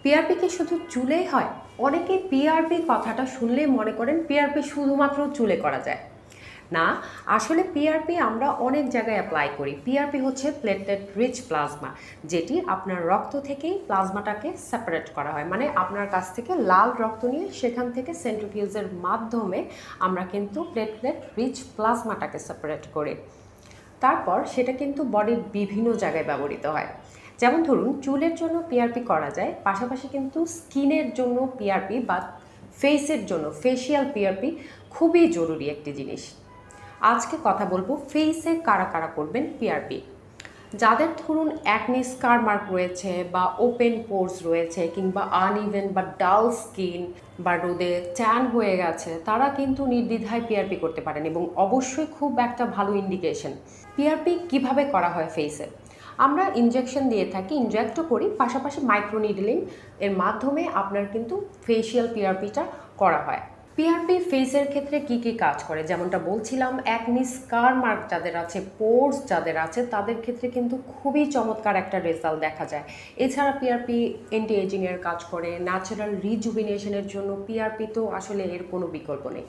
PRP কি শুধু চুলেই হয়? অনেকেই পিআরপি কথাটা শুনলেই মনে করেন পিআরপি শুধুমাত্র চুলে করা যায়। না, আসলে পিআরপি আমরা অনেক জায়গায় অ্যাপ্লাই করি। পিআরপি হচ্ছে প্লেটলেট রিচ প্লাজমা, যেটি আপনার রক্ত থেকেই প্লাজমাটাকে সেপারেট করা হয়। মানে আপনার কাছ থেকে লাল রক্ত নিয়ে সেখান থেকে সেন্ট্রিফিউজের মাধ্যমে আমরা কিন্তু প্লেটলেট রিচ প্লাজমাটাকে সেপারেট করি। তারপর সেটা কিন্তু বডির বিভিন্ন জায়গায় ব্যবহৃত হয়। যেমন ধরুন, চুলের জন্য পিআরপি করা যায়, পাশাপাশি কিন্তু স্কিনের জন্য পিআরপি বা ফেসের জন্য ফেসিয়াল পিআরপি খুবই জরুরি একটি জিনিস। আজকে কথা বলবো ফেসে কারা কারা করবেন পিআরপি। যাদের ধরুন অ্যাকনে স্কার মার্ক রয়েছে বা ওপেন পোর্স রয়েছে, কিংবা আনইভেন বা ডাল স্কিন বা রোদে ট্যান হয়ে গেছে, তারা কিন্তু নির্দ্বিধায় পিআরপি করতে পারেন এবং অবশ্যই খুব একটা ভালো ইন্ডিকেশন। পিআরপি কিভাবে করা হয় ফেসে? আমরা ইনজেকশন দিয়ে থাকি, ইনজেক্টও করি, পাশাপাশি মাইক্রোনিডলিং এর মাধ্যমে আপনার কিন্তু ফেসিয়াল পিআরপিটা করা হয়। পিআরপি ফেসের ক্ষেত্রে কি কি কাজ করে, যেমনটা বলছিলাম, অ্যাকনি স্কার মার্ক যাদের আছে, পোর্স যাদের আছে, তাদের ক্ষেত্রে কিন্তু খুবই চমৎকার একটা রেজাল্ট দেখা যায়। এছাড়া পিআরপি অ্যান্টি এজিংয়ের কাজ করে, ন্যাচারাল রিজুভিনেশনের জন্য পিআরপি তো আসলে এর কোনো বিকল্প নেই।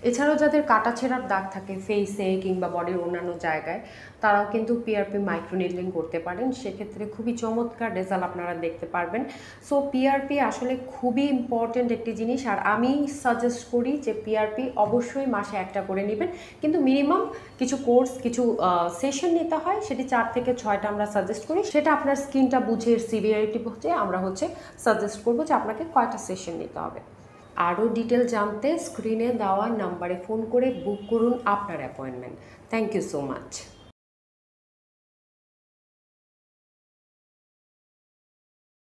এছাড়াও যাদের কাটাছেঁড়ার দাগ থাকে ফেসে কিংবা বডির অন্যান্য জায়গায়, তারাও কিন্তু পিআরপি মাইক্রোনিডলিং করতে পারেন। সেক্ষেত্রে খুবই চমৎকার রেজাল্ট আপনারা দেখতে পারবেন। সো পিআরপি আসলে খুবই ইম্পর্ট্যান্ট একটি জিনিস, আর আমি সাজেস্ট করি যে পিআরপি অবশ্যই মাসে একটা করে নেবেন, কিন্তু মিনিমাম কিছু কোর্স, কিছু সেশন নিতে হয়, সেটি 4 থেকে 6টা আমরা সাজেস্ট করি। সেটা আপনার স্কিনটা বুঝে, সিভিয়ারিটি বুঝে আমরা সাজেস্ট করবো যে আপনাকে কয়টা সেশন নিতে হবে। আরও ডিটেল জানতে স্ক্রিনে দেওয়া নাম্বারে ফোন করে বুক করুন আপনার appointment. Thank you so much.